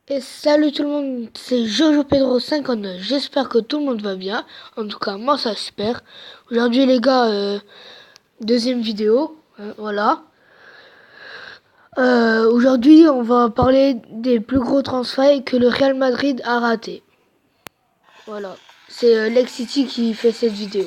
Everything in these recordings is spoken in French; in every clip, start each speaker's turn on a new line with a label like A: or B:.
A: Et salut tout le monde, c'est Jojo Pedro 59. J'espère que tout le monde va bien. En tout cas, moi ça va super. Aujourd'hui les gars, deuxième vidéo. Voilà. Aujourd'hui on va parler des plus gros transferts que le Real Madrid a raté. Voilà. C'est Lex City qui fait cette vidéo.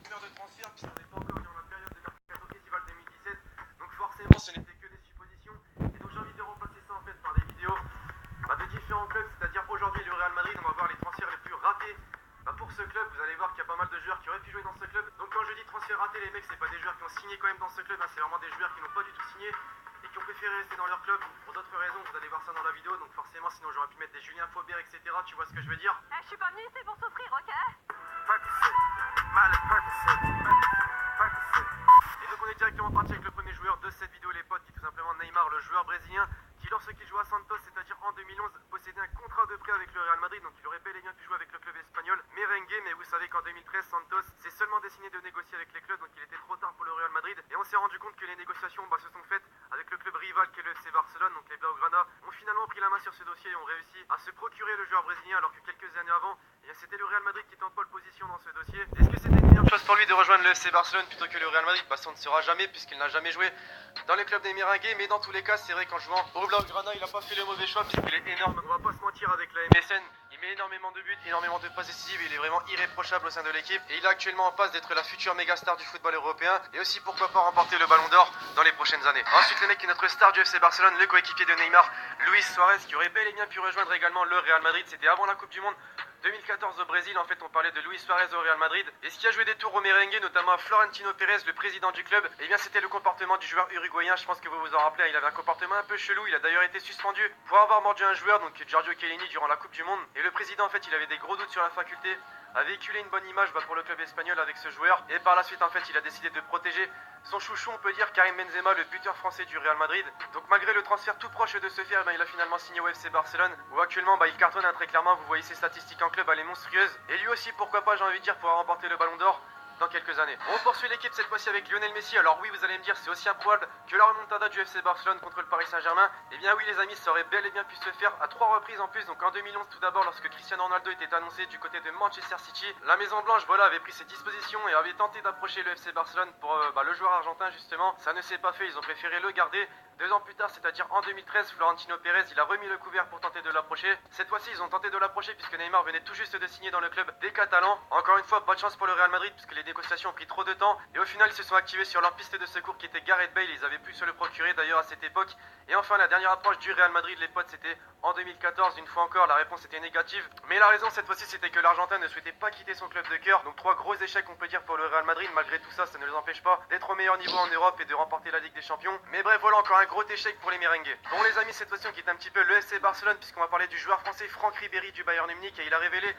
B: De transfert puisqu'on n'est pas encore dans la période de mercato estival 2017, donc forcément ce n'était que des suppositions, et donc j'ai envie de remplacer ça en fait par des vidéos de différents clubs, c'est-à-dire aujourd'hui le Real Madrid, on va voir les transferts les plus ratés pour ce club. Vous allez voir qu'il y a pas mal de joueurs qui auraient pu jouer dans ce club, donc quand je dis transfert raté, les mecs, c'est pas des joueurs qui ont signé quand même dans ce club, c'est vraiment des joueurs qui n'ont pas du tout signé et qui ont préféré rester dans leur club pour d'autres raisons. Vous allez voir ça dans la vidéo, donc forcément sinon j'aurais pu mettre des Julien Faubert, etc. Tu vois ce que je veux dire?
C: Je suis pas venu ici pour souffrir, ok?
B: Et donc on est directement parti avec le premier joueur de cette vidéo les potes, qui est tout simplement Neymar, le joueur brésilien qui lorsqu'il jouait à Santos, c'est-à-dire en 2011, possédait un contrat de prêt avec le Real Madrid, donc il aurait bel et bien pu jouer avec le club espagnol merengue, mais vous savez qu'en 2013 Santos s'est seulement décidé de négocier avec les clubs, donc il était trop tard pour le Real Madrid, et on s'est rendu compte que les négociations se sont faites avec le club rival qui est le FC Barcelone, donc les Blaugrana ont finalement pris la main sur ce dossier et ont réussi à se procurer le joueur brésilien, alors que quelques années avant, c'était le Real Madrid qui était en pole position dans ce dossier. Est-ce que c'était une meilleure chose pour lui de rejoindre le FC Barcelone plutôt que le Real Madrid? Ça on ne saura jamais puisqu'il n'a jamais joué dans les clubs des merengues, mais dans tous les cas c'est vrai qu'en jouant au Blaugrana il n'a pas fait le mauvais choix puisqu'il est énorme, on va pas se mentir, avec la MSN il met énormément de buts, énormément de passes décisives, il est vraiment irréprochable au sein de l'équipe et il est actuellement en passe d'être la future méga star du football européen et aussi pourquoi pas remporter le ballon d'or dans les prochaines années. Ensuite le mec qui est notre star du FC Barcelone, le coéquipier de Neymar, Luis Suarez, qui aurait bel et bien pu rejoindre également le Real Madrid, c'était avant la Coupe du Monde 2014 au Brésil. En fait on parlait de Luis Suarez au Real Madrid, et ce qui a joué des tours au merengue, notamment à Florentino Pérez, le président du club, et bien c'était le comportement du joueur uruguayen. Je pense que vous vous en rappelez, il avait un comportement un peu chelou, il a d'ailleurs été suspendu pour avoir mordu un joueur, donc Giorgio Chiellini, durant la Coupe du Monde, et le président en fait il avait des gros doutes sur la faculté à véhiculer une bonne image pour le club espagnol avec ce joueur, et par la suite en fait il a décidé de protéger son chouchou, on peut dire, Karim Benzema, le buteur français du Real Madrid. Donc malgré le transfert tout proche de se faire, il a finalement signé au FC Barcelone, où actuellement il cartonne très clairement. Vous voyez ses statistiques en club, elle est monstrueuse, et lui aussi pourquoi pas, j'ai envie de dire, pourra remporter le ballon d'or dans quelques années. On poursuit l'équipe cette fois-ci avec Lionel Messi. Alors oui, vous allez me dire, c'est aussi improbable que la remontada du FC Barcelone contre le Paris Saint-Germain. Eh bien oui les amis, ça aurait bel et bien pu se faire à 3 reprises en plus. Donc en 2011 tout d'abord, lorsque Cristiano Ronaldo était annoncé du côté de Manchester City, la Maison Blanche avait pris ses dispositions et avait tenté d'approcher le FC Barcelone pour le joueur argentin justement. Ça ne s'est pas fait, ils ont préféré le garder. 2 ans plus tard, c'est-à-dire en 2013, Florentino Pérez, il a remis le couvert pour tenter de l'approcher. Cette fois-ci, ils ont tenté de l'approcher puisque Neymar venait tout juste de signer dans le club des Catalans. Encore une fois, pas de chance pour le Real Madrid puisque les négociations ont pris trop de temps. Et au final, ils se sont activés sur leur piste de secours qui était Gareth Bale. Ils avaient pu se le procurer d'ailleurs à cette époque. Et enfin, la dernière approche du Real Madrid, les potes, c'était en 2014. Une fois encore, la réponse était négative. Mais la raison cette fois-ci, c'était que l'Argentin ne souhaitait pas quitter son club de cœur. Donc 3 gros échecs, on peut dire, pour le Real Madrid. Malgré tout ça, ça ne les empêche pas d'être au meilleur niveau en Europe et de remporter la Ligue des Champions. Mais bref, voilà encore un gros échec pour les merengues. Bon les amis, cette fois-ci on quitte un petit peu le FC Barcelone puisqu'on va parler du joueur français Franck Ribéry du Bayern Munich, et il a révélé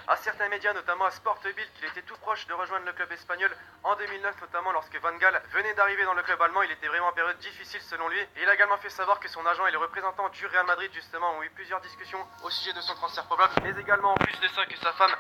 B: à certains médias, notamment à Sport Bild, qu'il était tout proche de rejoindre le club espagnol en 2009, notamment lorsque Van Gaal venait d'arriver dans le club allemand. Il était vraiment en période difficile selon lui, et il a également fait savoir que son agent et les représentants du Real Madrid justement ont eu plusieurs discussions au sujet de son transfert probable, mais également en plus de ça que sa femme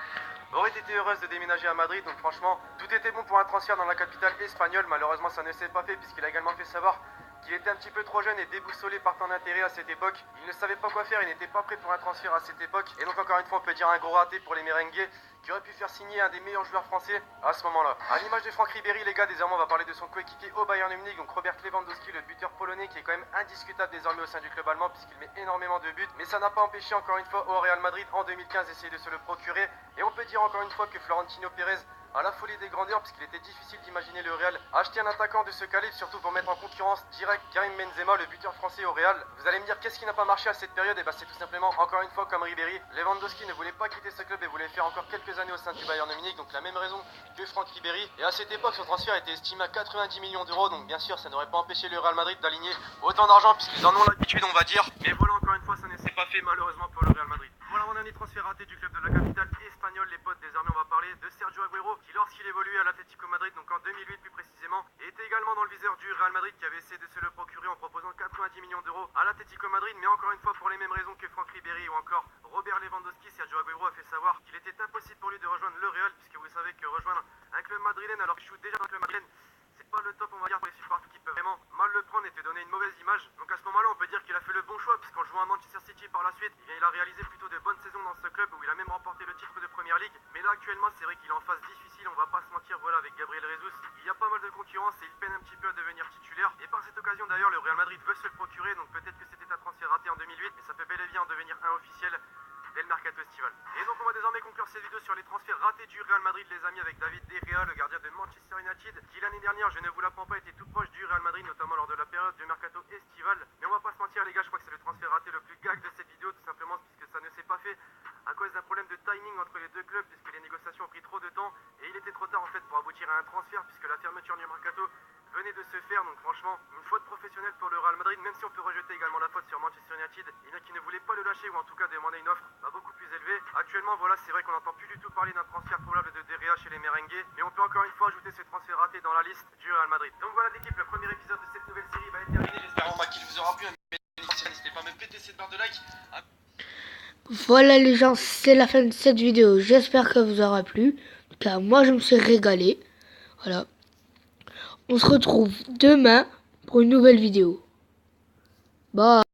B: aurait été heureuse de déménager à Madrid. Donc franchement, tout était bon pour un transfert dans la capitale espagnole. Malheureusement ça ne s'est pas fait puisqu'il a également fait savoir qu'il était un petit peu trop jeune et déboussolé par tant d'intérêt à cette époque. Il ne savait pas quoi faire, il n'était pas prêt pour un transfert à cette époque. Et donc encore une fois on peut dire un gros raté pour les merengues, qui aurait pu faire signer un des meilleurs joueurs français à ce moment-là. À l'image de Franck Ribéry les gars, désormais on va parler de son coéquipier au Bayern Munich, donc Robert Lewandowski, le buteur polonais, qui est quand même indiscutable désormais au sein du club allemand puisqu'il met énormément de buts. Mais ça n'a pas empêché encore une fois au Real Madrid en 2015 d'essayer de se le procurer. Et on peut dire encore une fois que Florentino Pérez à la folie des grandeurs puisqu'il était difficile d'imaginer le Real acheter un attaquant de ce calibre, surtout pour mettre en concurrence direct Karim Benzema, le buteur français au Real. Vous allez me dire qu'est-ce qui n'a pas marché à cette période? Et c'est tout simplement encore une fois comme Ribéry, Lewandowski ne voulait pas quitter ce club et voulait faire encore quelques années au sein du Bayern Munich, donc la même raison que Franck Ribéry. Et à cette époque son transfert était estimé à 90 millions d'euros, donc bien sûr ça n'aurait pas empêché le Real Madrid d'aligner autant d'argent puisqu'ils en ont l'habitude on va dire. Mais voilà, encore une fois ça ne s'est pas fait malheureusement pour le Real Madrid. Voilà mon dernier transfert raté du club de la capitale espagnole les potes. Désormais on va parler de Sergio Agüero qui lorsqu'il évoluait à l'Atlético Madrid, donc en 2008 plus précisément, était également dans le viseur du Real Madrid qui avait essayé de se le procurer en proposant 90 millions d'euros à l'Atlético Madrid. Mais encore une fois pour les mêmes raisons que Franck Ribéry ou encore Robert Lewandowski, Sergio Agüero a fait savoir qu'il était impossible pour lui de rejoindre le Real puisque vous savez que rejoindre un club madrilène alors qu'il joue déjà dans le club madrilène, c'est pas le top on va dire pour les supporters qui peut vraiment mal le prendre et te donner une mauvaise image. Donc à ce moment-là, on peut dire qu'il a fait le bon choix, puisqu'en jouant à Manchester City par la suite, eh bien, il a réalisé plutôt de bonnes saisons dans ce club où il a même remporté le titre de Première Ligue. Mais là actuellement, c'est vrai qu'il est en phase difficile, on va pas se mentir, voilà, avec Gabriel Jesus. Il y a pas mal de concurrence et il peine un petit peu à devenir titulaire. Et par cette occasion d'ailleurs, le Real Madrid veut se le procurer, donc peut-être que c'était un transfert raté en 2008, mais ça peut bel et bien en devenir un officiel dès le mercato estival. Et donc on va désormais conclure cette vidéo sur les transferts ratés du Real Madrid, les amis, avec David De Gea, le gardien de Manchester United, qui l'année dernière, je ne vous l'apprends pas, était tout proche du Real Madrid, notamment lors de la période du mercato estival. Mais on va pas se mentir les gars, je crois que c'est le transfert raté le plus gag de cette vidéo, tout simplement puisque ça ne s'est pas fait à cause d'un problème de timing entre les deux clubs, puisque les négociations ont pris trop de temps et il était trop tard en fait pour aboutir à un transfert, puisque la fermeture du mercato venait de se faire. Donc franchement, une faute professionnelle pour le Real Madrid, même si on peut rejeter également la faute sur Manchester United, et bien qui ne voulait pas le lâcher, ou en tout cas demander une offre beaucoup plus élevée. Actuellement, voilà, c'est vrai qu'on n'entend plus du tout parler d'un transfert probable de De Gea chez les merengues, mais on peut encore une fois ajouter ce transfert raté dans la liste du Real Madrid. Donc voilà l'équipe, le premier épisode de cette nouvelle série va être terminé. J'espère qu'il vous aura plu. N'hésitez pas à me péter cette barre de like.
A: Voilà les gens, c'est la fin de cette vidéo. J'espère que vous aura plu. Car moi je me suis régalé. Voilà. On se retrouve demain pour une nouvelle vidéo. Bye.